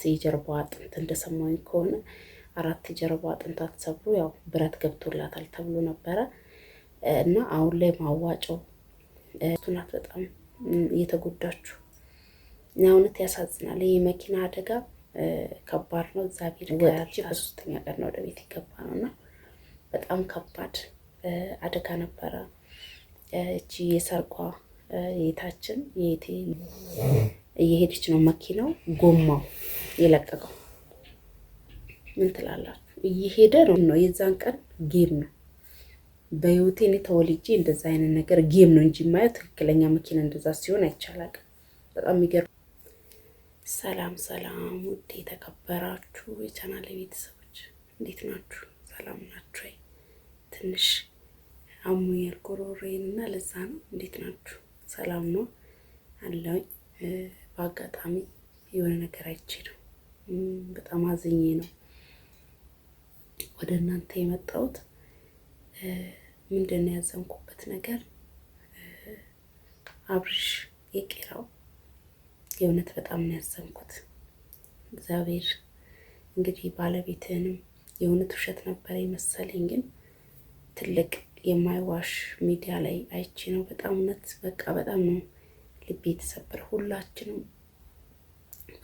የጀርባዋ አጥንት እንደሰማኝ ከሆነ 4 የጀርባዋ አጥንት ተሰብሮ ያው ብረት ገብቶላታል ተብሎ ነበረ እና አሁን ላይ ማዋጫው ናት በጣም እየተጎዳችሁ። እውነት ያሳዝናል። ይህ መኪና አደጋ ከባድ ነው። እግዚአብሔር ወጥቼ በሶስተኛ ቀን ወደ ቤት ይገባ ነውና በጣም ከባድ አደጋ ነበረ። እቺ የሰርጓ የታችን የቴ እየሄደች ነው መኪናው ጎማው የለቀቀው። ምን ትላላችሁ? እየሄደ ነው። የዛን ቀን ጌም ነው። በህይወቴ እኔ ተወልጄ እንደዛ አይነት ነገር ጌም ነው እንጂ ማየት ትክክለኛ መኪና እንደዛ ሲሆን አይቻላል። በጣም የሚገርም። ሰላም ሰላም፣ ውድ የተከበራችሁ የቻናል ቤተሰቦች እንዴት ናችሁ? ሰላም ናችሁ? ትንሽ አሞኛል ጉሮሮዬን እና ለዛ ነው። እንዴት ናችሁ? ሰላም ነው አለኝ። በአጋጣሚ የሆነ ነገር አይቼ ነው በጣም አዝኜ ነው ወደ እናንተ የመጣሁት። ምንድነው ያዘንኩበት ነገር? አብርሽ የቄራው የእውነት በጣም ነው ያዘንኩት። እግዚአብሔር እንግዲህ ባለቤትህንም የእውነት ውሸት ነበር የመሰለኝ፣ ግን ትልቅ የማይዋሽ ሚዲያ ላይ አይቼ ነው በጣም እውነት በቃ በጣም ነው ልቤ የተሰበረ። ሁላችንም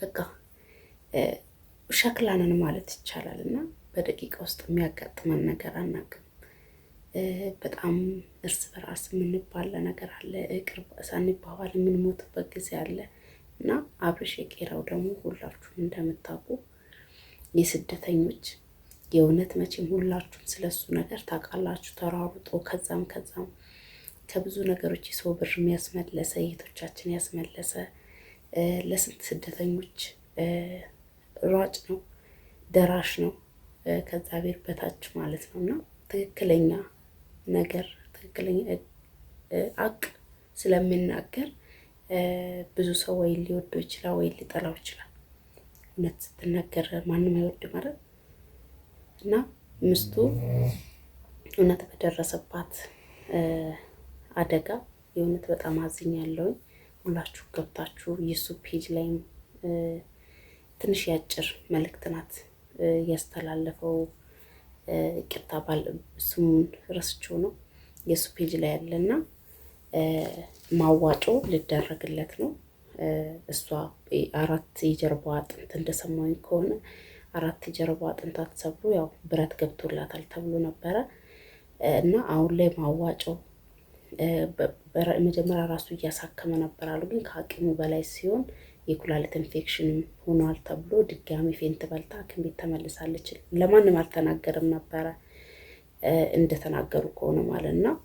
በቃ ሸክላንን ማለት ይቻላል እና በደቂቃ ውስጥ የሚያጋጥመን ነገር አናውቅም። በጣም እርስ በራስ የምንባለ ነገር አለ፣ ቅርብ ሳንባባል የምንሞትበት ጊዜ አለ እና አብርሽ የቄራው ደግሞ ሁላችሁም እንደምታውቁ የስደተኞች የእውነት መቼም ሁላችሁም ስለሱ ነገር ታውቃላችሁ። ተሯሩጦ ከዛም ከብዙ ነገሮች የሰው ብር የሚያስመለሰ እህቶቻችን ያስመለሰ ለስንት ስደተኞች ሯጭ ነው፣ ደራሽ ነው፣ ከእግዚአብሔር በታች ማለት ነው እና ትክክለኛ ነገር ትክክለኛ አቅ ስለሚናገር ብዙ ሰው ወይ ሊወደው ይችላል ወይ ሊጠላው ይችላል። እውነት ስትናገር ማንም አይወድ ማለት እና ምስቱ እውነት በደረሰባት አደጋ የእውነት በጣም አዝኛለሁኝ። ሁላችሁ ገብታችሁ የሱ ፔጅ ላይም ትንሽ ያጭር መልእክት ናት ያስተላለፈው። ይቅርታ ባል ስሙን ረስቼው ነው። የሱ ፔጅ ላይ ያለና ማዋጮ ሊደረግለት ነው። እሷ 4 የጀርባዋ አጥንት እንደሰማኝ ከሆነ 4 የጀርባዋ አጥንት ተሰብሮ ያው ብረት ገብቶላታል ተብሎ ነበረ እና አሁን ላይ ማዋጮው መጀመሪያ ራሱ እያሳከመ ነበር አሉ፣ ግን ከአቅሙ በላይ ሲሆን የኩላሊት ኢንፌክሽንም ሆኗል ተብሎ ድጋሚ ፌንት በልታ ሐኪም ቤት ተመልሳለች። ለማንም አልተናገርም ነበረ እንደተናገሩ ከሆነ ማለት ነው።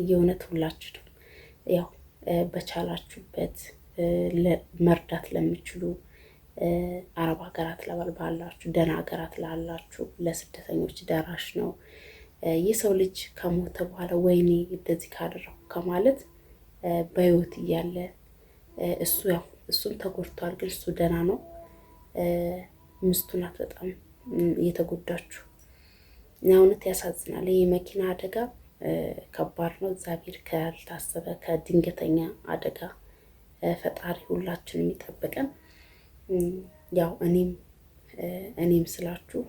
የእውነት ሁላችሁ ያው በቻላችሁበት መርዳት ለሚችሉ አረብ ሀገራት ባላችሁ ደህና ሀገራት ላላችሁ ለስደተኞች ደራሽ ነው። የሰው ልጅ ከሞተ በኋላ ወይኔ እንደዚህ ካደረኩ ከማለት በህይወት እያለ እሱ ያው እሱም ተጎድቷል፣ ግን እሱ ደህና ነው። ምስቱ ናት በጣም እየተጎዳችሁ። እውነት ያሳዝናል። ይህ መኪና አደጋ ከባድ ነው። እግዚአብሔር ካልታሰበ ከድንገተኛ አደጋ ፈጣሪ ሁላችንም ይጠብቀን። ያው እኔም ስላችሁ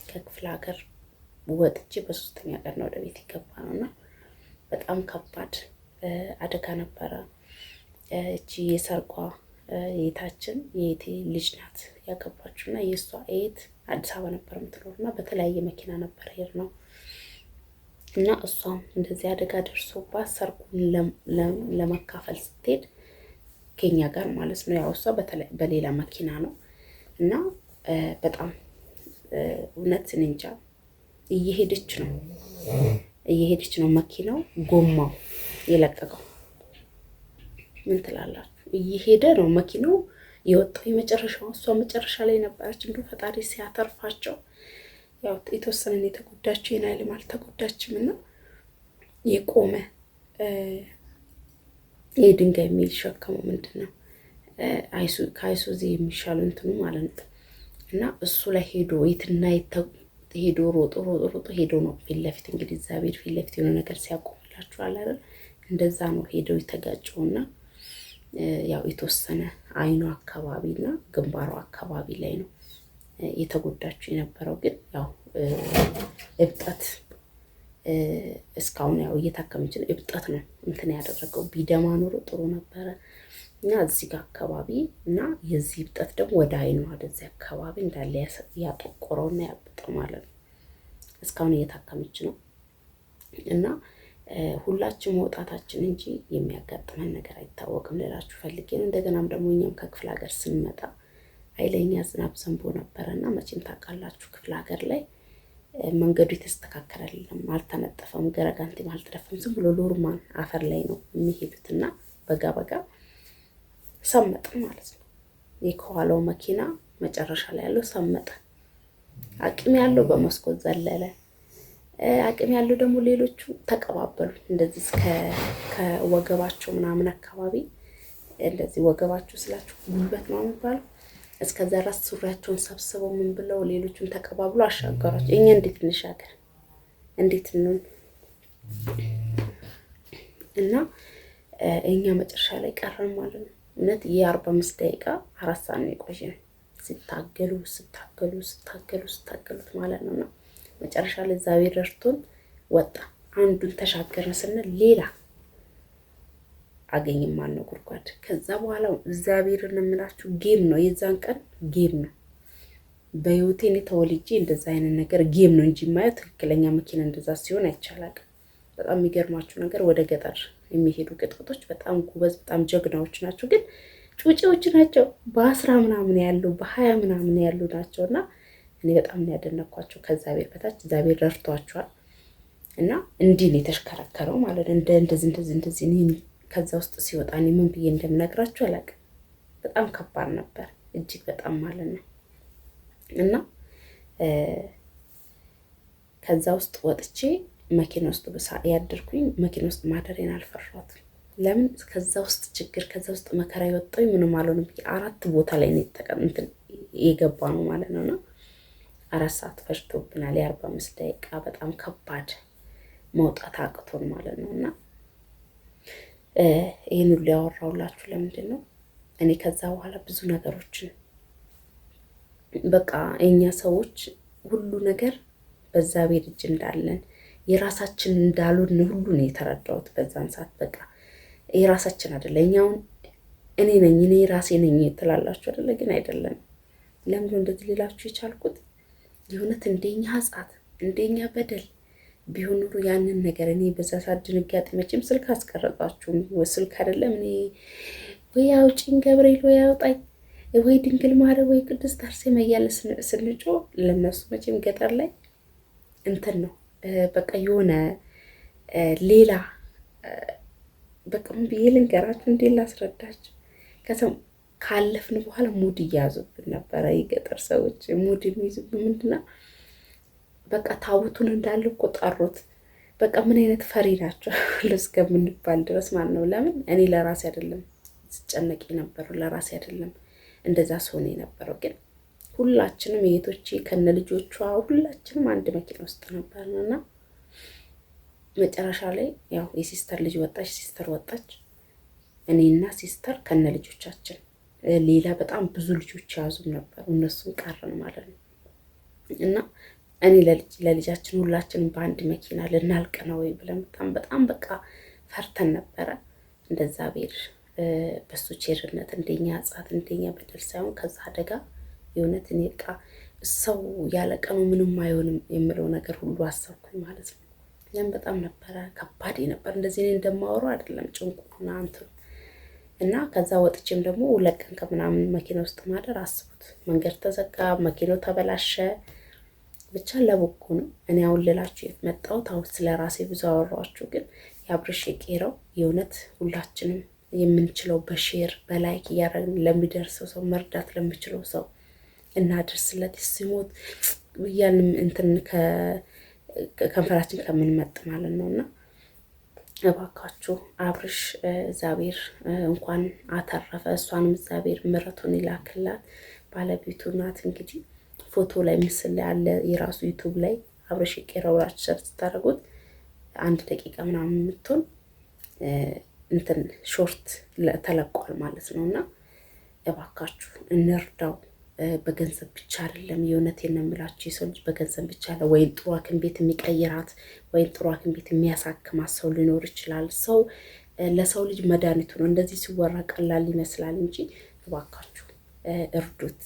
ከክፍለ ሀገር ወጥቼ በሶስተኛ ቀን ወደ ቤት ይገባ ነውና በጣም ከባድ አደጋ ነበረ። እቺ የሰርጓ የታችን የቴ ልጅ ናት ያገባችውና የእሷ እህት አዲስ አበባ ነበር የምትኖርና በተለያየ መኪና ነበር ሄድ ነው እና እሷም እንደዚህ አደጋ ደርሶባት ሰርጉን ለመካፈል ስትሄድ ከኛ ጋር ማለት ነው። ያው እሷ በሌላ መኪና ነው እና በጣም እውነት እንጃ እየሄደች ነው መኪናው ጎማው የለቀቀው። ምን ትላላችሁ? እየሄደ ነው መኪናው የወጣው የመጨረሻው። እሷ መጨረሻ ላይ ነበረች። እንዲሁ ፈጣሪ ሲያተርፋቸው ያው የተወሰነን የተጎዳችው የናይልም አልተጎዳችም እና የቆመ የድንጋይ የሚሸከመው ምንድን ነው ከአይሱዚ የሚሻለው እንትኑ ማለት ነው እና እሱ ላይ ሄዶ የትና ሄዶ ሮጦ ሄዶ ነው ፊት ለፊት እንግዲህ እግዚአብሔር ፊት ለፊት የሆነ ነገር ሲያቆምላችሁ አለ አይደል? እንደዛ ነው ሄደው የተጋጨውና ያው የተወሰነ አይኗ አካባቢና ግንባሯ አካባቢ ላይ ነው የተጎዳችው የነበረው። ግን ያው እብጠት እስካሁን ያው እየታከመች ነው። እብጠት ነው እንትን ያደረገው። ቢደማ ኖሮ ጥሩ ነበረ እና እዚህ ጋር አካባቢ እና የዚህ እብጠት ደግሞ ወደ አይኗ ወደዚህ አካባቢ እንዳለ ያጠቆረውና ያበጠው ማለት ነው። እስካሁን እየታከመች ነው እና ሁላችን መውጣታችን እንጂ የሚያጋጥመን ነገር አይታወቅም ልላችሁ ፈልጌ ነው። እንደገናም ደግሞ እኛም ከክፍለ ሀገር ስንመጣ ኃይለኛ ዝናብ ዘንቦ ነበረና መቼም ታውቃላችሁ ክፍለ ሀገር ላይ መንገዱ የተስተካከለ አይደለም፣ አልተነጠፈም፣ ገረጋንቲም አልተደፈም። ዝም ብሎ ሎርማን አፈር ላይ ነው የሚሄዱትና በጋ ሰመጠ ማለት ነው። የከኋላው መኪና መጨረሻ ላይ ያለው ሰመጠ። አቅም ያለው በመስኮት ዘለለ። አቅም ያለው ደግሞ ሌሎቹ ተቀባበሉ። እንደዚህ ከወገባቸው ምናምን አካባቢ እንደዚህ ወገባቸው ስላችሁ ጉልበት ነው የሚባለው እስከዛ ራስ ሱሪያቸውን ሰብስበው ምን ብለው ሌሎቹን ተቀባብሎ አሻገሯቸው። እኛ እንዴት እንሻገር? እንዴት ነው? እና እኛ መጨረሻ ላይ ቀረን ማለት ነው። እውነት የ45 ደቂቃ 4 ሰዓት ነው የቆየነው ሲታገሉት ማለት ነውና መጨረሻ ላይ እግዚአብሔር ረድቶን ወጣ። አንዱን ተሻገርን ስንል ሌላ አገኝም ማነው ጉድጓድ። ከዛ በኋላ እግዚአብሔርን የምላችሁ ጌም ነው፣ የዛን ቀን ጌም ነው። በህይወቴ እኔ ተወልጄ እንደዛ አይነት ነገር ጌም ነው እንጂ ማየት ትክክለኛ መኪና እንደዛ ሲሆን አይቻላል። በጣም የሚገርማችሁ ነገር ወደ ገጠር የሚሄዱ ቅጥቅጦች በጣም ጎበዝ፣ በጣም ጀግናዎች ናቸው። ግን ጩጬዎች ናቸው። በ10 ምናምን ያሉ በ20 ምናምን ያሉ ናቸውና እኔ በጣም ያደነኳቸው ከእግዚአብሔር በታች እግዚአብሔር ረድቷቸዋል። እና እንዲህ ነው የተሽከረከረው ማለት እንደዚህ ከዛ ውስጥ ሲወጣ እኔ ምን ብዬ እንደምነግራችሁ አላውቅም። በጣም ከባድ ነበር እጅግ በጣም ማለት ነው። እና ከዛ ውስጥ ወጥቼ መኪና ውስጥ ያደርኩኝ መኪና ውስጥ ማደሬን አልፈራሁትም። ለምን ከዛ ውስጥ ችግር ከዛ ውስጥ መከራ የወጣኝ ምንም አልሆንም ብዬ 4 ቦታ ላይ ነው የገባ ነው ማለት ነውና 4 ሰዓት ፈጅቶብናል። የ45 ደቂቃ በጣም ከባድ መውጣት አቅቶን ማለት ነውና ይሄን ሁሉ ያወራሁላችሁ ለምንድን ነው? እኔ ከዛ በኋላ ብዙ ነገሮችን በቃ እኛ ሰዎች ሁሉ ነገር በዛ ቤት እጅ እንዳለን የራሳችን እንዳሉን ሁሉ ነው የተረዳሁት በዛን ሰዓት። በቃ የራሳችን አይደለ። እኛውን እኔ ራሴ ነኝ ትላላችሁ አይደለ? ግን አይደለም። ለምን እንደዚህ ልላችሁ የቻልኩት የእውነት እንደኛ ኃጢአት እንደኛ በደል ቢሆን ኑሮ ያንን ነገር እኔ በዛ ሰዓት ድንጋጤ መቼም ስልክ አስቀረጻችሁም ስልክ አይደለም እኔ ወይ አውጪኝ ገብርኤል ወይ አውጣኝ ወይ ድንግል ማርያም ወይ ቅድስት አርሴማ እያልን ስንጮህ ለነሱ መቼም ገጠር ላይ እንትን ነው በቃ የሆነ ሌላ በቃ ምን ብዬ ልንገራችሁ እንዴ ላስረዳችሁ። ከሰም ካለፍን በኋላ ሙድ እያዙብን ነበረ የገጠር ሰዎች። ሙድ የሚይዙብን ምንድነው? በቃ ታቦቱን እንዳለ እኮ ጠሩት። በቃ ምን አይነት ፈሪ ናቸው እስከምንባል ድረስ ማለት ነው። ለምን እኔ ለራሴ አይደለም ስጨነቅ የነበረው ለራሴ አይደለም እንደዛ ሰው ነው የነበረው። ግን ሁላችንም የቶቼ ከነ ልጆቿ ሁላችንም አንድ መኪና ውስጥ ነበርና መጨረሻ ላይ ያው የሲስተር ልጅ ወጣች፣ ሲስተር ወጣች፣ እኔና ሲስተር ከነ ልጆቻችን ሌላ በጣም ብዙ ልጆች ያዙም ነበር። እነሱን ቀረን ማለት ነው። እና እኔ ለልጃችን ሁላችንም በአንድ መኪና ልናልቅ ነው ወይ ብለን በጣም በቃ ፈርተን ነበረ። እንደዛ ቤር በሱ ቸርነት እንደኛ ጻት እንደኛ በደል ሳይሆን ከዛ አደጋ የእውነት እኔ በቃ ሰው ያለቀኑ ምንም አይሆንም የምለው ነገር ሁሉ አሰብኩኝ ማለት ነው። ያን በጣም ነበረ ከባድ ነበር። እንደዚህ እኔ እንደማወራው አይደለም ጭንቁና አንተ እና ከዛ ወጥቼም ደግሞ 2 ቀን ከምናምን መኪና ውስጥ ማደር አስቡት። መንገድ ተዘጋ፣ መኪናው ተበላሸ። ብቻ ለበጎ ነው። እኔ አሁን ልላችሁ የመጣሁት አሁን ስለራሴ ብዙ አወራኋችሁ፣ ግን የአብርሽ የቄራው የእውነት ሁላችንም የምንችለው በሼር በላይክ እያደረግን ለሚደርሰው ሰው መርዳት ለሚችለው ሰው እናድርስለት። ሲሞት እያልን እንትን ከንፈራችን ከምንመጥ ማለት ነውና እባካችሁ አብርሽ እግዚአብሔር እንኳን አተረፈ። እሷንም እግዚአብሔር ምሕረቱን ይላክላት። ባለቤቱ ናት እንግዲህ ፎቶ ላይ ምስል ላይ አለ የራሱ ዩቲዩብ ላይ አብርሽ የቄራው ሰርች ስታደርጉት 1 ደቂቃ ምናምን የምትሆን እንትን ሾርት ተለቋል ማለት ነው። እና እባካችሁ እንርዳው። በገንዘብ ብቻ አይደለም። የእውነቴን ነው የምላችሁ። የሰው ልጅ በገንዘብ ብቻ አለ ወይም ጥሩ ሐኪም ቤት የሚቀይራት ወይም ጥሩ ሐኪም ቤት የሚያሳክማት ሰው ሊኖር ይችላል። ሰው ለሰው ልጅ መድኃኒቱ ነው። እንደዚህ ሲወራ ቀላል ይመስላል እንጂ እባካችሁ እርዱት።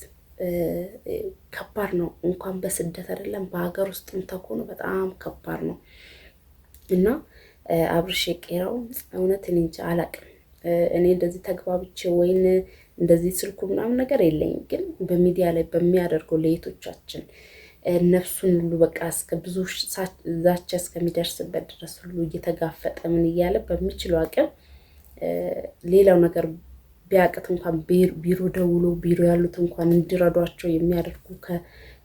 ከባድ ነው። እንኳን በስደት አይደለም በሀገር ውስጥም ተኮኑ በጣም ከባድ ነው እና አብርሽ የቄራው እውነት እኔ እንጃ አላቅም። እኔ እንደዚህ ተግባብቼ ወይን እንደዚህ ስልኩ ምናምን ነገር የለኝም፣ ግን በሚዲያ ላይ በሚያደርገው ለየቶቻችን ነፍሱን ሁሉ በቃ እስከ ብዙ ዛቻ እስከሚደርስበት ድረስ ሁሉ እየተጋፈጠ ምን እያለ በሚችለው አቅም ሌላው ነገር ቢያቅት እንኳን ቢሮ ደውሎ ቢሮ ያሉት እንኳን እንዲረዷቸው የሚያደርጉ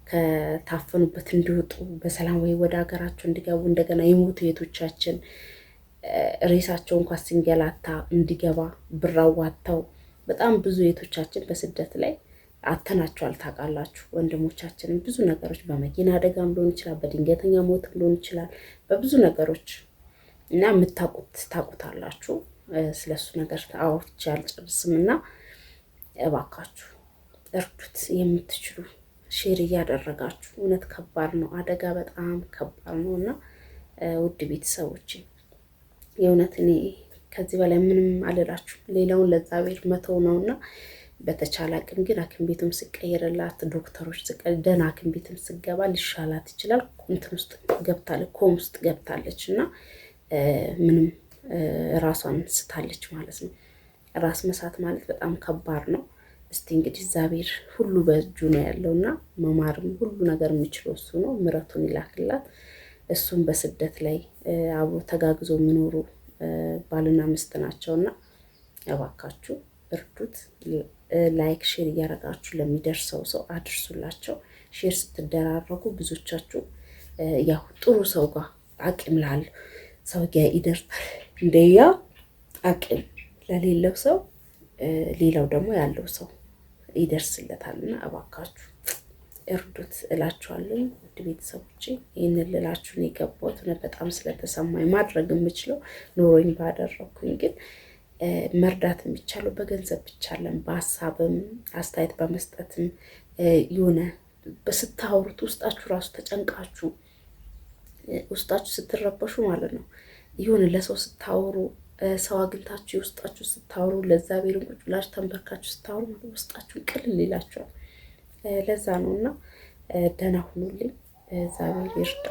ከታፈኑበት እንዲወጡ በሰላም ወይ ወደ ሀገራቸው እንዲገቡ እንደገና የሞቱ የቶቻችን ሬሳቸው እንኳን ሲንገላታ እንዲገባ ብር አዋጥተው በጣም ብዙ የቶቻችን በስደት ላይ አተናቸዋል። ታውቃላችሁ ወንድሞቻችንን ብዙ ነገሮች በመኪና አደጋም ሊሆን ይችላል፣ በድንገተኛ ሞትም ሊሆን ይችላል፣ በብዙ ነገሮች እና የምታውቁት ታውቁታላችሁ። ስለሱ ነገር አውርቼ አልጨርስም እና እባካችሁ እርዱት። የምትችሉ ሼር እያደረጋችሁ እውነት ከባድ ነው፣ አደጋ በጣም ከባድ ነው እና ውድ ቤተሰቦች የእውነት እኔ ከዚህ በላይ ምንም አልላችሁ። ሌላውን ለእግዚአብሔር መተው ነውና በተቻለ አቅም ግን ሐኪም ቤትም ስቀይርላት ዶክተሮች ደህና ሐኪም ቤትም ስገባ ሊሻላት ይችላል። እንትን ውስጥ ገብታለች፣ ኮም ውስጥ ገብታለች እና ምንም ራሷን ስታለች ማለት ነው። ራስ መሳት ማለት በጣም ከባድ ነው። እስቲ እንግዲህ እግዚአብሔር ሁሉ በእጁ ነው ያለውና መማርም ሁሉ ነገር የሚችለው እሱ ነው። ምሕረቱን ይላክላት። እሱም በስደት ላይ አብሮ ተጋግዞ የሚኖሩ ባልና ሚስት ናቸውና እባካችሁ እርዱት። ላይክ ሼር እያደረጋችሁ ለሚደርሰው ሰው አድርሱላቸው። ሼር ስትደራረጉ ብዙዎቻችሁ ያው ጥሩ ሰው ጋር አቅም ላለው ሰው ጋር ይደርሳል። እንደያ አቅም ለሌለው ሰው ሌላው ደግሞ ያለው ሰው ይደርስለታልና እባካችሁ እርዱት እላችኋለሁ። ውድ ቤተሰቦቼ ይህንን ልላችሁ ነው የገባሁት። በጣም ስለተሰማኝ ማድረግ የምችለው ኖሮኝ ባደረኩኝ፣ ግን መርዳት የሚቻለው በገንዘብ ብቻ አለን፣ በሀሳብም አስተያየት በመስጠትም የሆነ ስታወሩት ውስጣችሁ ራሱ ተጨንቃችሁ ውስጣችሁ ስትረበሹ ማለት ነው የሆነ ለሰው ስታወሩ ሰው አግኝታችሁ የውስጣችሁ ስታወሩ ለእግዚአብሔር ቁጭ ብላችሁ ተንበርካችሁ ስታወሩ ውስጣችሁን ቅልል ይላችኋል። ለዛ ነው እና ደህና ሁኑልኝ። እግዚአብሔር ይርዳ።